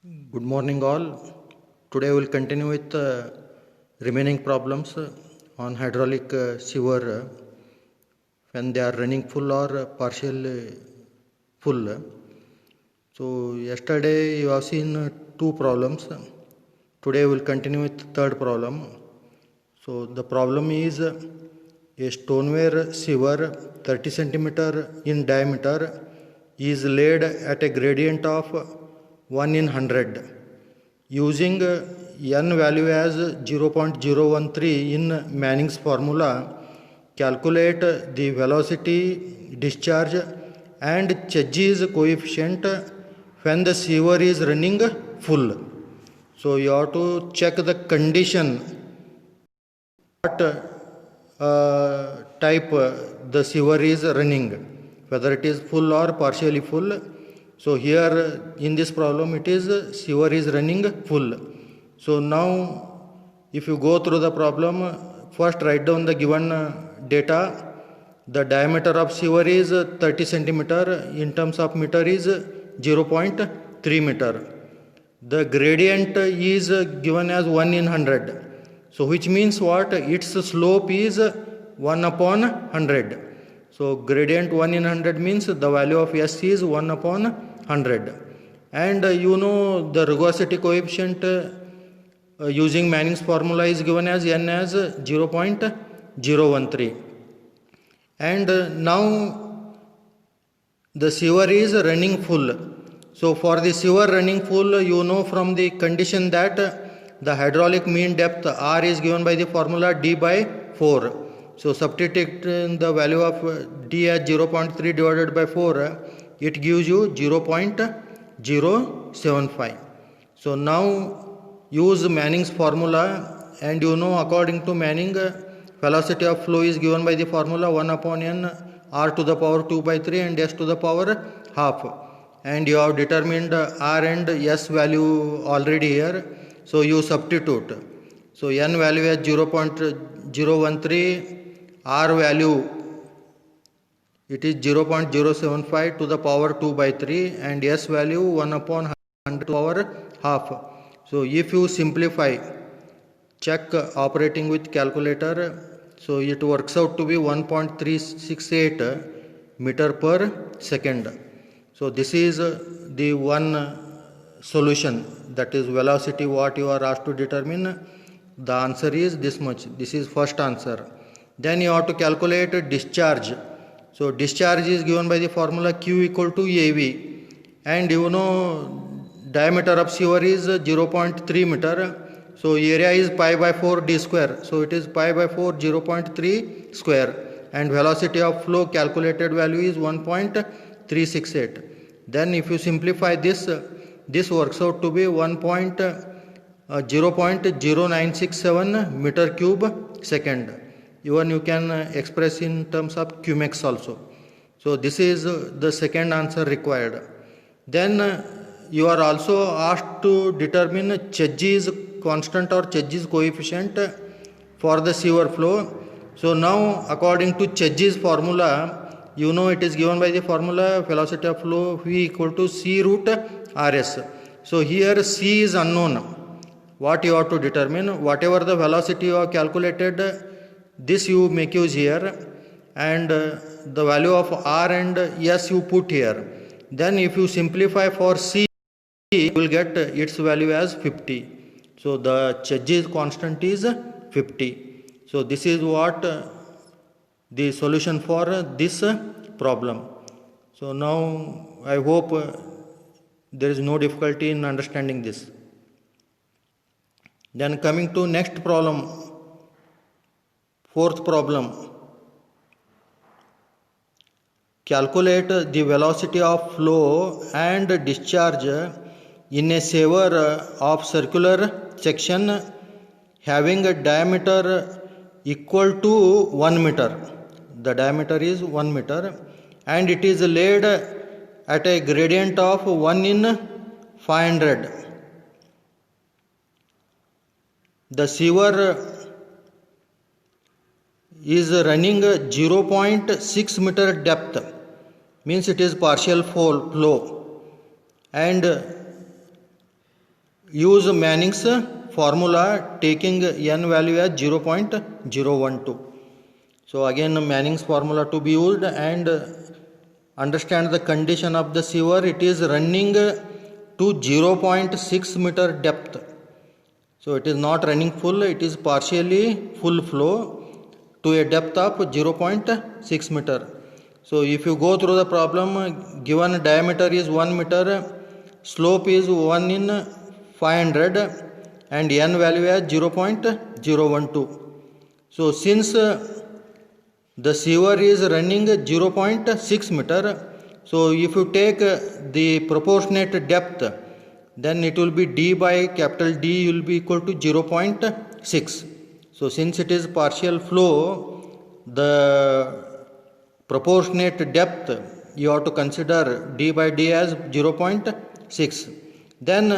Good morning, all. Today we will continue with remaining problems on hydraulic sewer when they are running full or partially full. So, yesterday you have seen two problems. Today we will continue with third problem. So, the problem is a stoneware sewer 30 centimeter in diameter is laid at a gradient of 1 in 100 using n value as 0.013 in Manning's formula. Calculate the velocity, discharge and Chedji's coefficient when the sewer is running full. So you have to check the condition, what type the sewer is running, whether it is full or partially full. So here in this problem it is sewer is running full. So now if you go through the problem, first write down the given data. The diameter of sewer is 30 centimeter, in terms of meter is 0.3 meter. The gradient is given as 1 in 100. So which means what? Its slope is 1 upon 100. So gradient 1 in 100 means the value of S is 1 upon 100. And you know the rugosity coefficient using Manning's formula is given as N as 0.013. And now the sewer is running full. So for the sewer running full, you know from the condition that the hydraulic mean depth R is given by the formula D by 4. So substituting the value of D as 0.3 divided by 4, it gives you 0.075. So now use Manning's formula, and you know according to Manning, velocity of flow is given by the formula 1 upon n R to the power 2 by 3 and S to the power half. And you have determined R and S value already here. So you substitute. So n value is 0.013, R value it is 0.075 to the power 2 by 3 and S value 1 upon 100 to the power half. So if you simplify, check operating with calculator, so it works out to be 1.368 meter per second. So this is the one solution, that is velocity what you are asked to determine. The answer is this much. This is first answer. Then you have to calculate discharge. So discharge is given by the formula Q equal to AV, and you know diameter of sewer is 0.3 meter. So area is pi by 4 d square. So it is pi by 4 0.3 square, and velocity of flow calculated value is 1.368. Then if you simplify this, this works out to be 0.0967 meter cube second. Even you can express in terms of Qmax also. So this is the second answer required. Then you are also asked to determine Chedji's constant or Chedji's coefficient for the sewer flow. So now according to Chedji's formula, you know it is given by the formula velocity of flow V equal to C root RS. So here C is unknown. What you have to determine, whatever the velocity you have calculated, this you make use here, and the value of R and S you put here. Then if you simplify for C, you will get its value as 50. So the Chedji's constant is 50. So this is what the solution for this problem. So now I hope there is no difficulty in understanding this. Then coming to next problem, fourth problem. Calculate the velocity of flow and discharge in a sewer of circular section having a diameter equal to 1 meter. The diameter is 1 meter and it is laid at a gradient of 1 in 500. The sewer is running 0.6 meter depth, means it is partial flow, and use Manning's formula taking n value as 0.012. So again Manning's formula to be used, and understand the condition of the sewer. It is running to 0.6 meter depth. So it is not running full, it is partially full flow to a depth of 0.6 meter. So if you go through the problem, given diameter is 1 meter, slope is 1 in 500 and n value as 0.012. So since the sewer is running 0.6 meter, so if you take the proportionate depth, then it will be d by capital D will be equal to 0.6. So since it is partial flow, the proportionate depth you have to consider d by d as 0.6. Then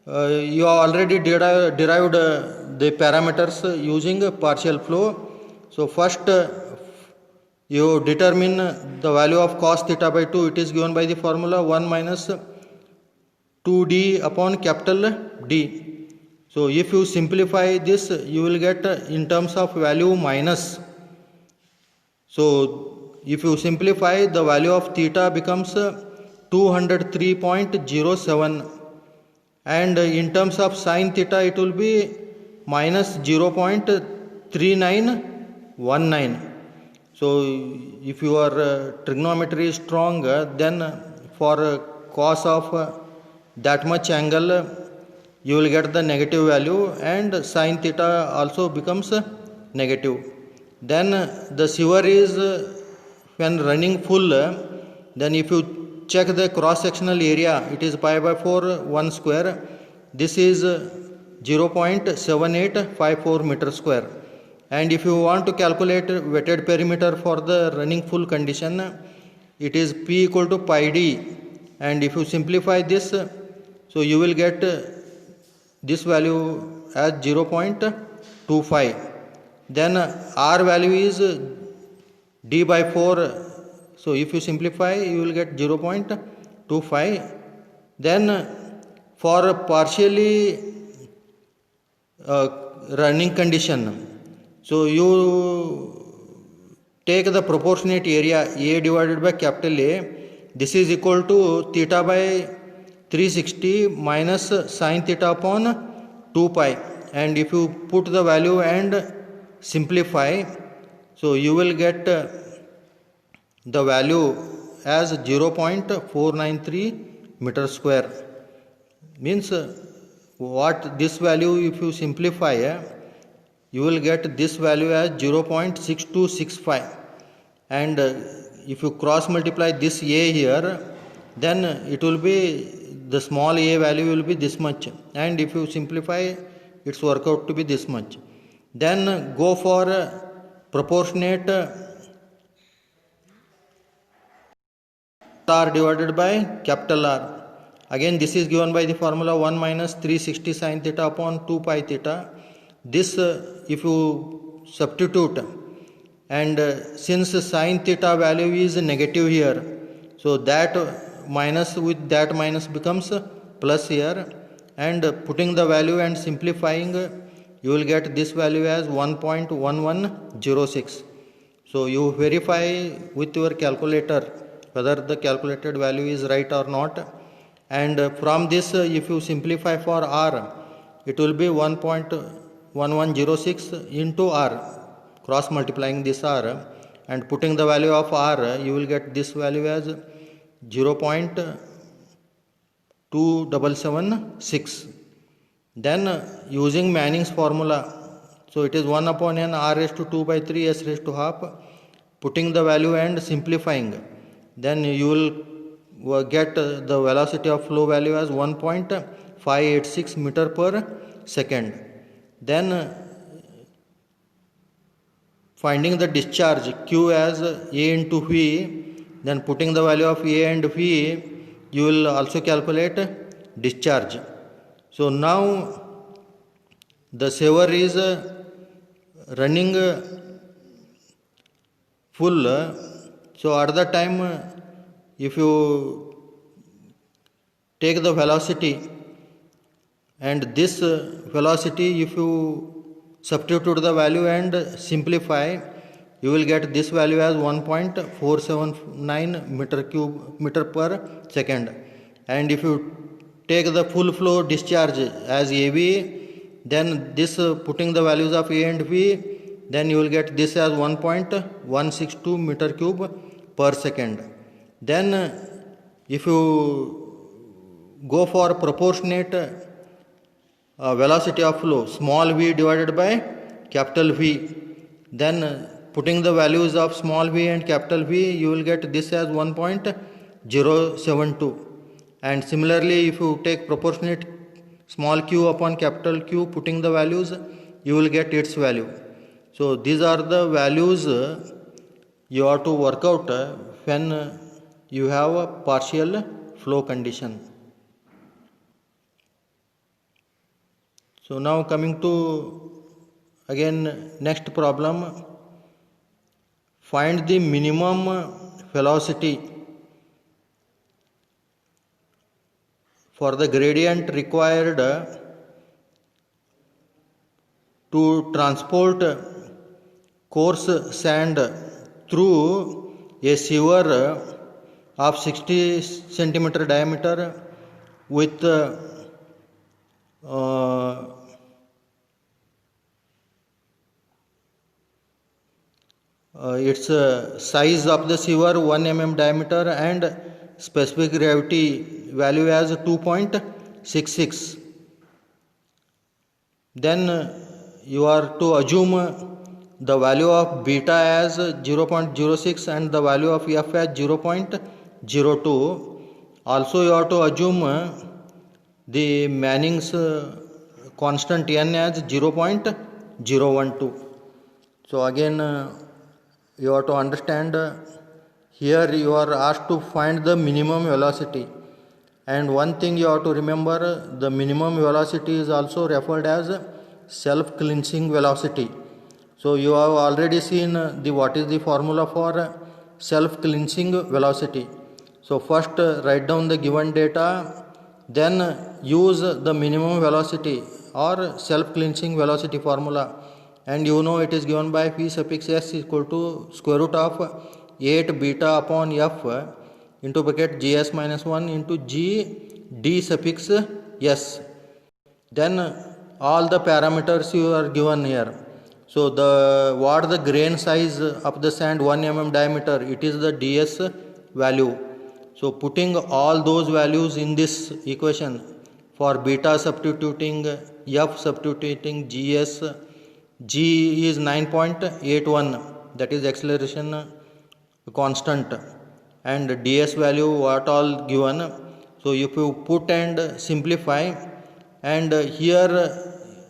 you have already derived the parameters using partial flow. So first you determine the value of cos theta by 2. It is given by the formula 1 minus 2d upon capital D. So if you simplify this, you will get in terms of value minus. So if you simplify, the value of theta becomes 203.07, and in terms of sin theta it will be minus 0.3919. So if your trigonometry is strong, then for cos of that much angle you will get the negative value, and sin theta also becomes negative. Then the sewer is when running full, then if you check the cross sectional area, it is pi by 4 1 square. This is 0.7854 meter square. And if you want to calculate wetted perimeter for the running full condition, it is P equal to pi d, and if you simplify this, so you will get this value as 0.25. Then R value is d by 4, so if you simplify you will get 0.25. Then for partially running condition, so you take the proportionate area A divided by capital A. This is equal to theta by 360 minus sin theta upon 2 pi, and if you put the value and simplify, so you will get the value as 0.493 meter square. Means what this value, if you simplify, you will get this value as 0.6265, and if you cross multiply this a here, then it will be, the small a value will be this much, and if you simplify it's work out to be this much. Then go for proportionate R divided by capital R. Again this is given by the formula 1 minus 360 sin theta upon 2 pi theta. This if you substitute, and since sin theta value is negative here, so that minus with that minus becomes plus here, and putting the value and simplifying, you will get this value as 1.1106. So you verify with your calculator whether the calculated value is right or not, and from this if you simplify for R, it will be 1.1106 into R, cross multiplying this R and putting the value of R, you will get this value as 0.2776. Then using Manning's formula, so it is 1 upon n R raised to 2 by 3 s raised to half, putting the value and simplifying, then you will get the velocity of flow value as 1.586 meter per second. Then finding the discharge Q as A into V, then putting the value of A and V, you will also calculate discharge. So now the sewer is running full, so at the time if you take the velocity, and this velocity, if you substitute the value and simplify, you will get this value as 1.479 meter per second. And if you take the full flow discharge as AV, then this putting the values of A and V, then you will get this as 1.162 meter cube per second. Then if you go for proportionate velocity of flow, small v divided by capital V, then putting the values of small v and capital V, you will get this as 1.072. And similarly, if you take proportionate small q upon capital Q, putting the values, you will get its value. So these are the values you have to work out when you have a partial flow condition. So now coming to again next problem, find the minimum velocity for the gradient required to transport coarse sand through a sewer of 60 centimeter diameter with its size of the sewer 1 mm diameter and specific gravity value as 2.66. Then you are to assume the value of beta as 0.06 and the value of f as 0.02. Also you have to assume the Manning's constant n as 0.012. So again you have to understand, here you are asked to find the minimum velocity, and one thing you have to remember, the minimum velocity is also referred as self-cleansing velocity. So you have already seen what is the formula for self-cleansing velocity. So first write down the given data, then use the minimum velocity or self-cleansing velocity formula, and you know it is given by P suffix s equal to square root of 8 beta upon f into bracket gs minus 1 into g d suffix s. Then all the parameters you are given here. So what the grain size of the sand 1 mm diameter, it is the ds value. So putting all those values in this equation, for beta substituting f substituting gs, g is 9.81, that is acceleration constant, and ds value what all given. So if you put and simplify, and here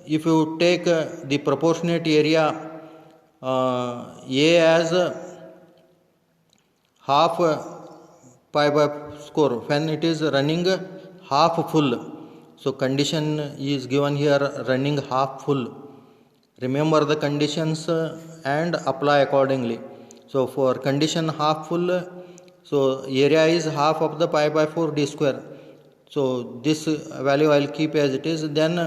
if you take the proportionate area A as half pi by square when it is running half full. So condition is given here, running half full. Remember the conditions and apply accordingly. So for condition half full, so area is half of the pi by 4 d square. So this value I will keep as it is. Then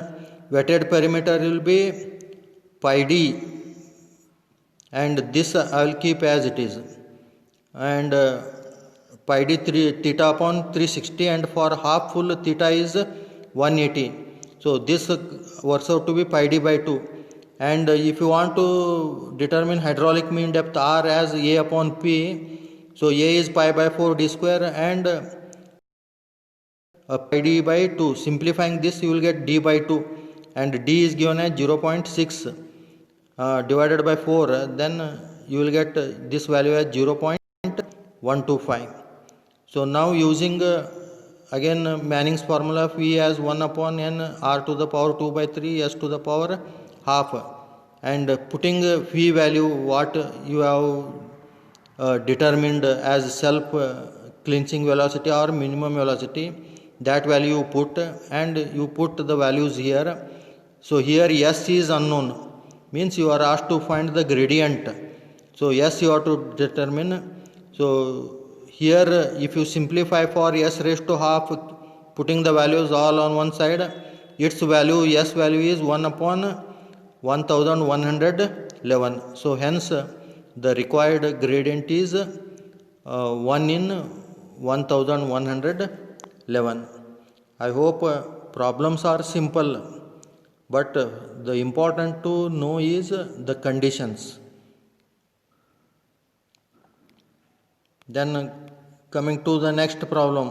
wetted perimeter will be pi d, and this I will keep as it is, and pi d theta upon 360, and for half full theta is 180. So this works out to be pi d by 2. And if you want to determine hydraulic mean depth R as A upon P, so A is pi by 4 d square and pi d by 2. Simplifying this, you will get d by 2, and d is given as 0.6 divided by 4, then you will get this value as 0.125. So now using again Manning's formula, V as 1 upon n r to the power 2 by 3 s to the power half, and putting V value what you have determined as self cleansing velocity or minimum velocity, that value you put, and you put the values here. So here s is unknown, means you are asked to find the gradient. So s you have to determine. So here if you simplify for s raised to half, putting the values all on one side, its value, S value is 1 upon 1111. So hence the required gradient is 1 in 1111. I hope problems are simple, but the important to know is the conditions. Then coming to the next problem,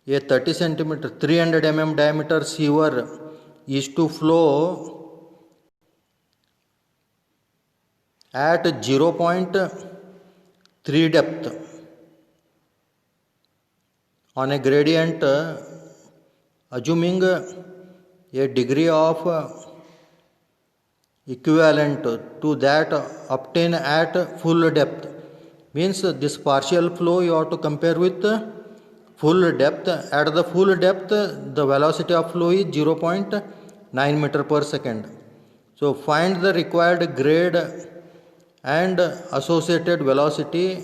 a 30 centimeter 300 mm diameter sewer is to flow at 0.3 depth on a gradient assuming a degree of equivalent to that obtained at full depth. Means this partial flow you have to compare with full depth. At the full depth the velocity of flow is 0.9 meter per second. So find the required grade and associated velocity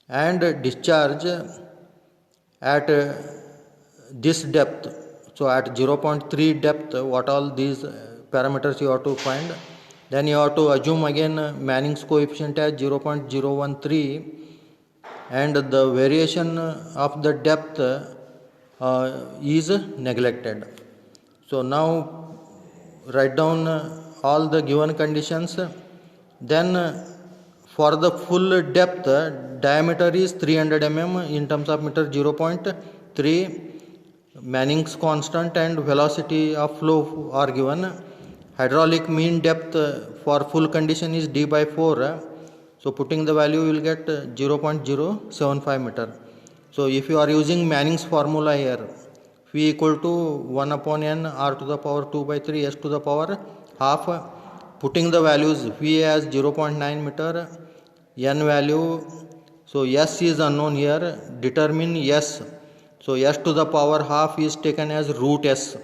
and discharge at this depth. So at 0.3 depth, what all these parameters you have to find. Then you have to assume again Manning's coefficient as 0.013 and the variation of the depth is neglected. So now write down all the given conditions. Then for the full depth, diameter is 300 mm in terms of meter 0.3. Manning's constant and velocity of flow are given. Hydraulic mean depth for full condition is d by 4. So putting the value you will get 0.075 meter. So if you are using Manning's formula here, V equal to 1 upon n r to the power 2 by 3 s to the power half. Putting the values, V as 0.9 meter, n value, so s is unknown here, determine s. So s to the power half is taken as root s,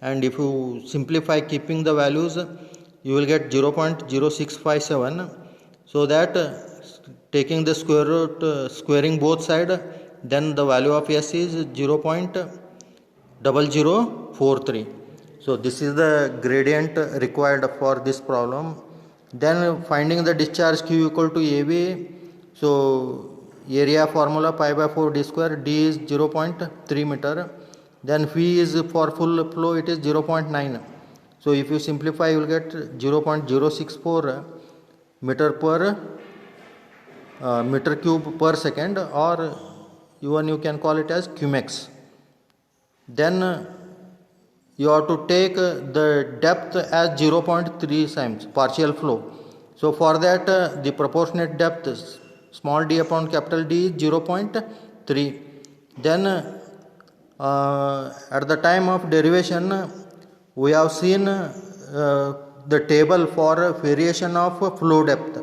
and if you simplify keeping the values you will get 0.0657. So that taking the square root, squaring both side, then the value of s is 0.0043. So this is the gradient required for this problem. Then finding the discharge Q equal to AB. So area formula pi by 4 d square, d is 0.3 meter. Then V is for full flow, it is 0.9. So if you simplify you will get 0.064 meter per meter cube per second, or even you can call it as cumex. Then you have to take the depth as 0.3 times partial flow. So for that the proportionate depth is small d upon capital D is 0.3. Then at the time of derivation we have seen the table for variation of flow depth.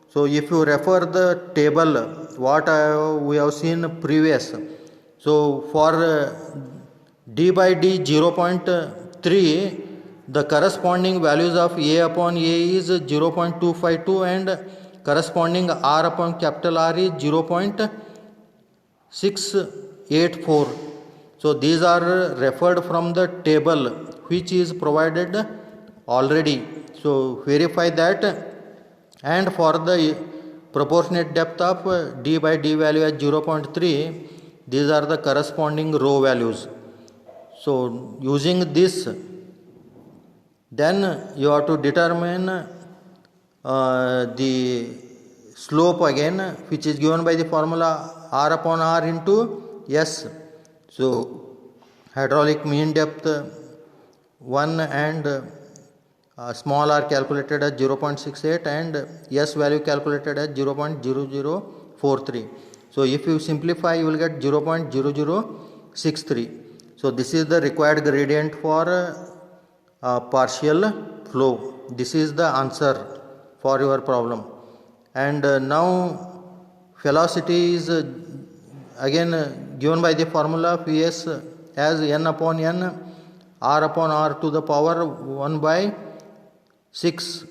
So if you refer the table what we have seen previous, so for d by d 0.3, the corresponding values of a upon a is 0.252 and corresponding r upon capital R is 0.684. So these are referred from the table which is provided already. So verify that, and for the proportionate depth of d by d value at 0.3, these are the corresponding row values. So using this, then you have to determine the slope again, which is given by the formula r upon r into s. So hydraulic mean depth 1 and small r calculated as 0.68 and s value calculated as 0.0043. So if you simplify you will get 0.0063. So this is the required gradient for partial flow. This is the answer for your problem. And now velocity is again given by the formula Vs as n upon n r upon r to the power 1 by 6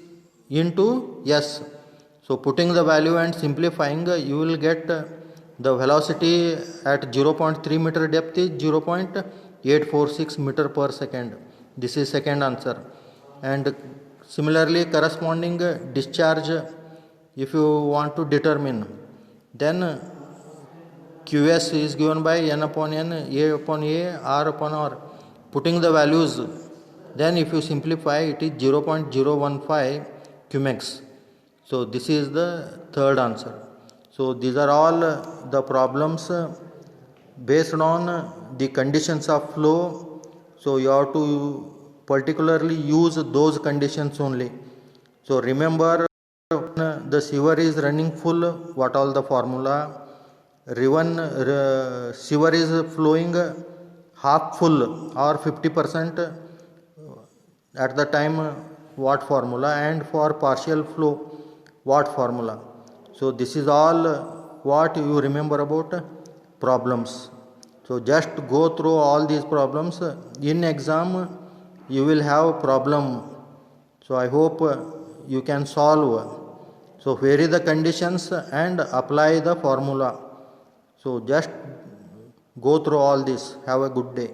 into s. So putting the value and simplifying you will get The velocity at 0.3 meter depth is 0.846 meter per second. This is second answer. And similarly, corresponding discharge, if you want to determine, then QS is given by N upon N, A upon A, R upon R. Putting the values, then if you simplify, it is 0.015 Qmex. So this is the third answer. So these are all the problems based on the conditions of flow. So you have to particularly use those conditions only. So remember, the sewer is running full, what all the formula? Sewer is flowing half full or 50% at the time, what formula? And for partial flow, what formula? So this is all what you remember about problems. So just go through all these problems. In exam you will have problem. So I hope you can solve. So vary the conditions and apply the formula. So just go through all this. Have a good day.